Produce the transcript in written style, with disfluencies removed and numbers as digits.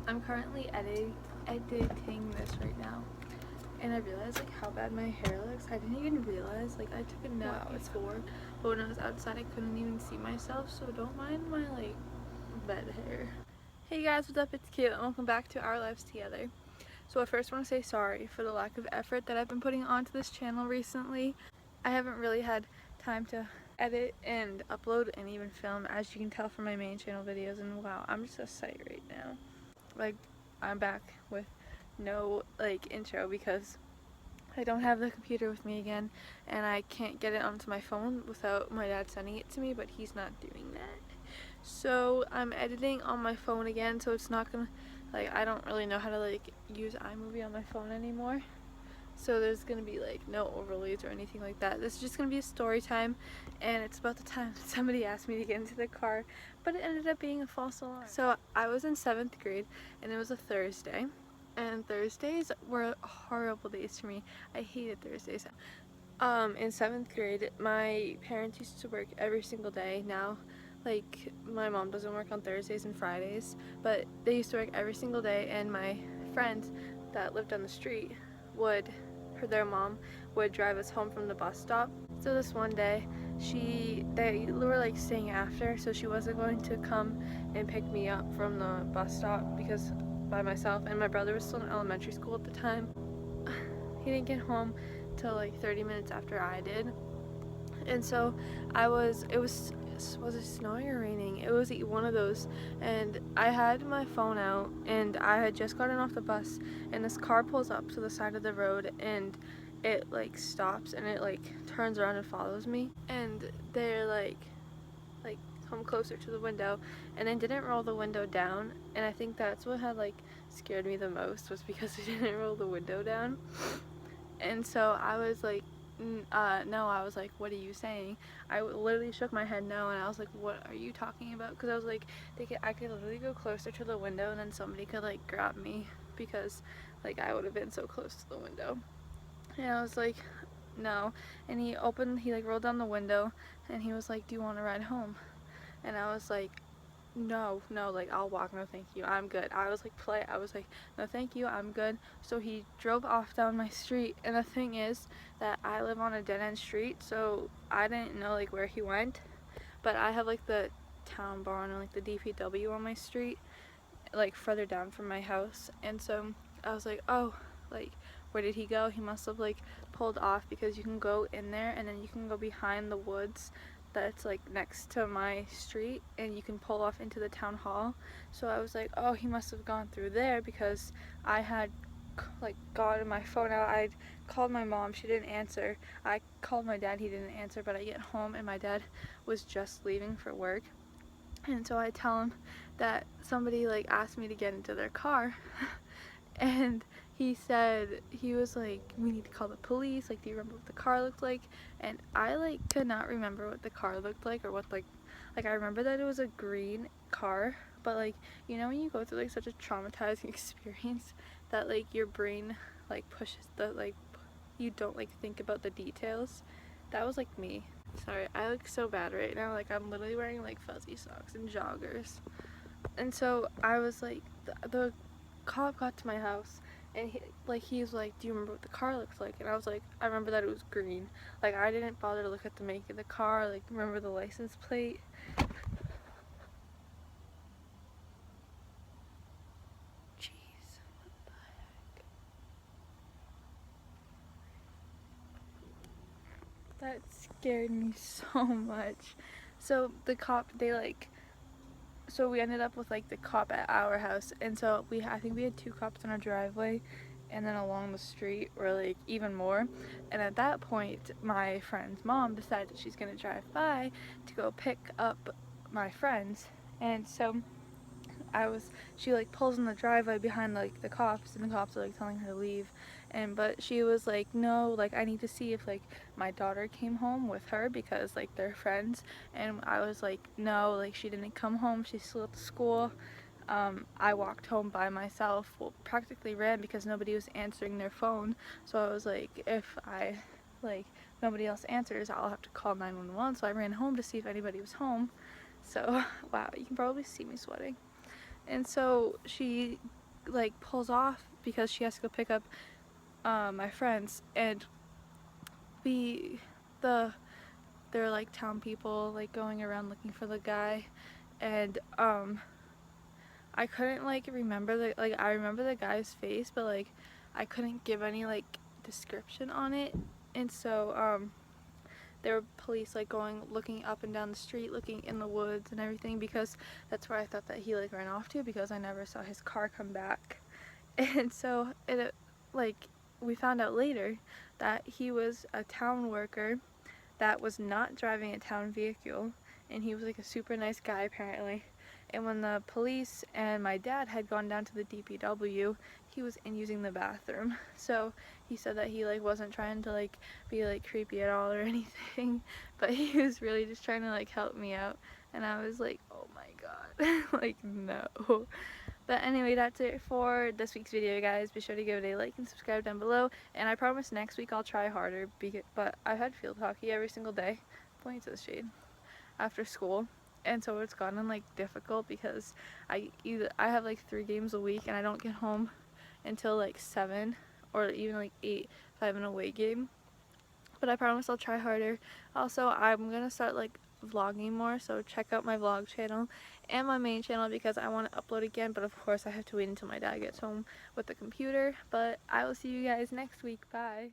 I'm currently editing this right now, and I realized like how bad my hair looks. I didn't even realize, like I took a nap before, but when I was outside I couldn't even see myself, so don't mind my like bed hair. Hey guys, what's up? It's Kayla and welcome back to Our Lives Together. So I first want to say sorry for the lack of effort that I've been putting onto this channel recently. I haven't really had time to edit and upload and even film, as you can tell from my main channel videos, and wow, I'm just a sight right now. Like, I'm back with no like intro because I don't have the computer with me again and I can't get it onto my phone without my dad sending it to me, but he's not doing that. So I'm editing on my phone again, so it's not gonna, like, I don't really know how to like use iMovie on my phone anymore. So there's gonna be like no overlays or anything like that. This is just gonna be a story time, and it's about the time somebody asked me to get into the car, but it ended up being a false alarm. So I was in 7th grade and it was a Thursday, and Thursdays were horrible days for me. I hated Thursdays. In 7th grade, my parents used to work every single day. Now, like, my mom doesn't work on Thursdays and Fridays, but they used to work every single day, and my friends that lived on the street would, their mom would drive us home from the bus stop. So this one day, they were like staying after, so she wasn't going to come and pick me up from the bus stop because by myself, and my brother was still in elementary school at the time. He didn't get home till like 30 minutes after I did, and so was it snowing or raining? It was one of those, and I had my phone out and I had just gotten off the bus, and this car pulls up to the side of the road and it like stops and it like turns around and follows me, and they're like come closer to the window and then didn't roll the window down, and I think that's what had like scared me the most, was because they didn't roll the window down. And so I was like, no, I was like, what are you saying? I literally shook my head no, and I was like, what are you talking about? Because I was like, I could literally go closer to the window and then somebody could like grab me, because like I would have been so close to the window. And I was like, no. And he like rolled down the window and he was like, do you want to ride home? And I was like, no, like, I'll walk, no thank you, I'm good. I was like polite, I was like, no thank you, I'm good. So he drove off down my street, and the thing is that I live on a dead-end street, so I didn't know like where he went, but I have like the town barn and like the DPW on my street, like further down from my house. And so I was like, oh, like, where did he go? He must have like pulled off, because you can go in there and then you can go behind the woods that's like next to my street, and you can pull off into the town hall. So I was like, oh, he must have gone through there, because I had like gotten my phone out. I called my mom, she didn't answer. I called my dad, he didn't answer. But I get home and my dad was just leaving for work, and so I tell him that somebody like asked me to get into their car and he was like, we need to call the police, like, do you remember what the car looked like? And I like could not remember what the car looked like, or what like I remember that it was a green car, but like, you know when you go through like such a traumatizing experience that like your brain like pushes the like, you don't like think about the details. That was like me. Sorry, I look so bad right now. Like, I'm literally wearing like fuzzy socks and joggers. And so I was like, the cop got to my house, and he was like, do you remember what the car looks like? And I was like, I remember that it was green. Like, I didn't bother to look at the make of the car, like remember the license plate. Jeez, what the heck? That scared me so much. So the cop, so we ended up with like the cop at our house, and so I think we had 2 cops in our driveway, and then along the street were like even more. And at that point my friend's mom decided that she's gonna drive by to go pick up my friends, and so she like pulls in the driveway behind like the cops, and the cops are like telling her to leave, but she was like, no, like, I need to see if like my daughter came home with her, because like they're friends. And I was like, no, like, she didn't come home, she's still at the school. I walked home by myself, well, practically ran, because nobody was answering their phone. So I was like, if nobody else answers, I'll have to call 911. So I ran home to see if anybody was home. So wow, you can probably see me sweating. And so she like pulls off because she has to go pick up my friends, and we they're like town people like going around looking for the guy, and I couldn't like remember I remember the guy's face, but like I couldn't give any like description on it. And so there were police like going looking up and down the street, looking in the woods and everything, because that's where I thought that he like ran off to, because I never saw his car come back. And so it like we found out later that he was a town worker that was not driving a town vehicle, and he was like a super nice guy apparently. And when the police and my dad had gone down to the DPW, he was in using the bathroom. So he said that he like wasn't trying to like be like creepy at all or anything, but he was really just trying to like help me out. And I was like, oh my god, like no. But anyway, that's it for this week's video, guys. Be sure to give it a like and subscribe down below. And I promise next week I'll try harder, but I've had field hockey every single day, pointing to the shade, after school. And so it's gotten like difficult because I have like 3 games a week, and I don't get home until like 7 or even like 8 if I have an away game. But I promise I'll try harder. Also, I'm gonna start like vlogging more, so check out my vlog channel and my main channel because I want to upload again, but of course I have to wait until my dad gets home with the computer. But I will see you guys next week. Bye.